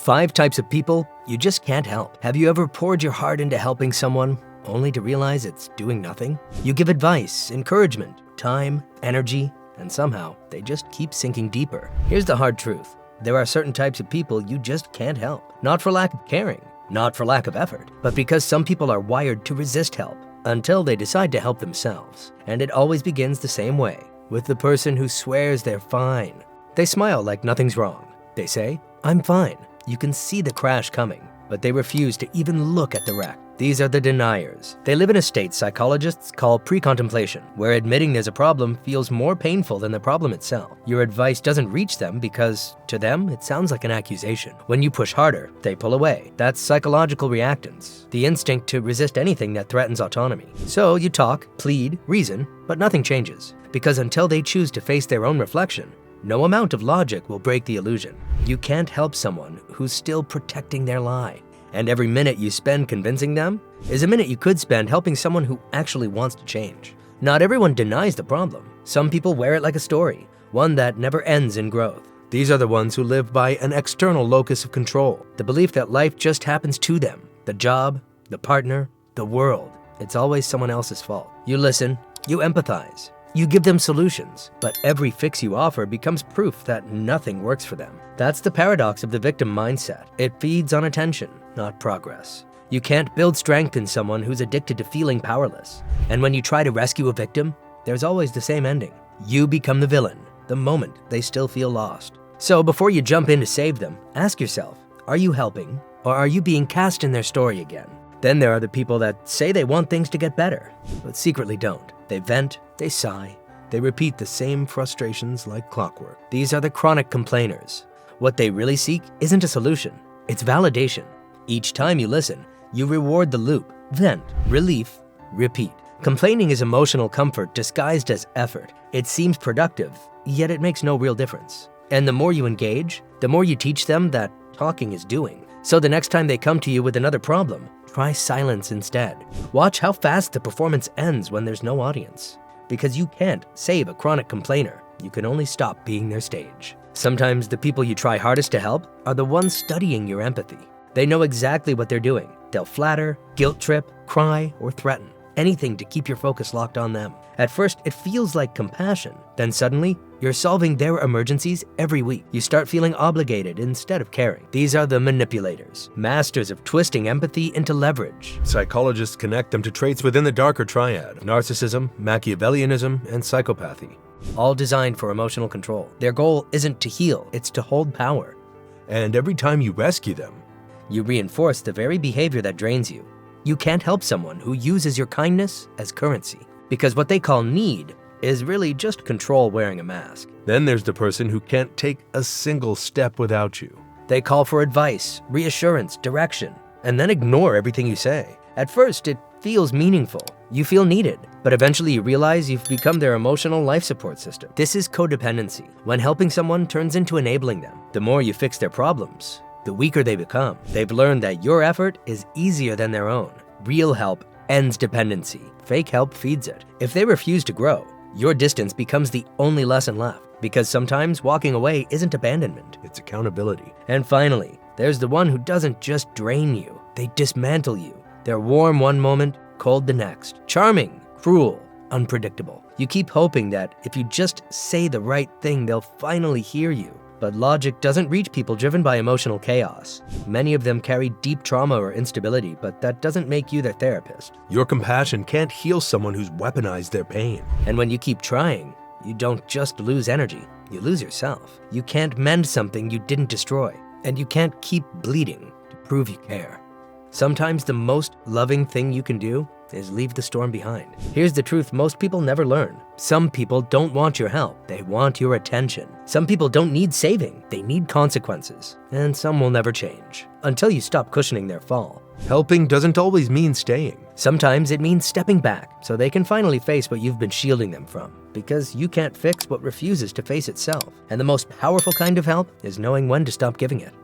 5 types of people you just can't help. Have you ever poured your heart into helping someone only to realize it's doing nothing? You give advice, encouragement, time, energy, and somehow they just keep sinking deeper. Here's the hard truth. There are certain types of people you just can't help. Not for lack of caring, not for lack of effort, but because some people are wired to resist help until they decide to help themselves. And it always begins the same way, with the person who swears they're fine. They smile like nothing's wrong. They say, "I'm fine." You can see the crash coming, but they refuse to even look at the wreck. These are the deniers. They live in a state psychologists call pre-contemplation, where admitting there's a problem feels more painful than the problem itself. Your advice doesn't reach them because, to them, it sounds like an accusation. When you push harder, they pull away. That's psychological reactance, the instinct to resist anything that threatens autonomy. So you talk, plead, reason, but nothing changes. Because until they choose to face their own reflection, no amount of logic will break the illusion. You can't help someone who's still protecting their lie. And every minute you spend convincing them is a minute you could spend helping someone who actually wants to change. Not everyone denies the problem. Some people wear it like a story, one that never ends in growth. These are the ones who live by an external locus of control, the belief that life just happens to them, the job, the partner, the world. It's always someone else's fault. You listen, you empathize, you give them solutions, but every fix you offer becomes proof that nothing works for them. That's the paradox of the victim mindset. It feeds on attention, not progress. You can't build strength in someone who's addicted to feeling powerless. And when you try to rescue a victim, there's always the same ending. You become the villain the moment they still feel lost. So before you jump in to save them, ask yourself, are you helping or are you being cast in their story again? Then there are the people that say they want things to get better, but secretly don't. They vent, they sigh, they repeat the same frustrations like clockwork. These are the chronic complainers. What they really seek isn't a solution, it's validation. Each time you listen, you reward the loop. Vent, relief, repeat. Complaining is emotional comfort disguised as effort. It seems productive, yet it makes no real difference. And the more you engage, the more you teach them that talking is doing. So the next time they come to you with another problem, try silence instead. Watch how fast the performance ends when there's no audience. Because you can't save a chronic complainer. You can only stop being their stage. Sometimes the people you try hardest to help are the ones studying your empathy. They know exactly what they're doing. They'll flatter, guilt trip, cry, or threaten. Anything to keep your focus locked on them. At first, it feels like compassion. Then suddenly, you're solving their emergencies every week. You start feeling obligated instead of caring. These are the manipulators, masters of twisting empathy into leverage. Psychologists connect them to traits within the darker triad: narcissism, Machiavellianism, and psychopathy. All designed for emotional control. Their goal isn't to heal, it's to hold power. And every time you rescue them, you reinforce the very behavior that drains you. You can't help someone who uses your kindness as currency, because what they call need is really just control wearing a mask. Then there's the person who can't take a single step without you. They call for advice, reassurance, direction, and then ignore everything you say. At first, it feels meaningful. You feel needed, but eventually you realize you've become their emotional life support system. This is codependency, when helping someone turns into enabling them. The more you fix their problems, the weaker they become. They've learned that your effort is easier than their own. Real help ends dependency. Fake help feeds it. If they refuse to grow, your distance becomes the only lesson left. Because sometimes walking away isn't abandonment, it's accountability. And finally, there's the one who doesn't just drain you, they dismantle you. They're warm one moment, cold the next. Charming, cruel, unpredictable. You keep hoping that if you just say the right thing, they'll finally hear you. But logic doesn't reach people driven by emotional chaos. Many of them carry deep trauma or instability, but that doesn't make you their therapist. Your compassion can't heal someone who's weaponized their pain. And when you keep trying, you don't just lose energy, you lose yourself. You can't mend something you didn't destroy, and you can't keep bleeding to prove you care. Sometimes the most loving thing you can do is leave the storm behind. Here's the truth most people never learn. Some people don't want your help, they want your attention. Some people don't need saving, they need consequences. And some will never change, until you stop cushioning their fall. Helping doesn't always mean staying. Sometimes it means stepping back, so they can finally face what you've been shielding them from. Because you can't fix what refuses to face itself. And the most powerful kind of help is knowing when to stop giving it.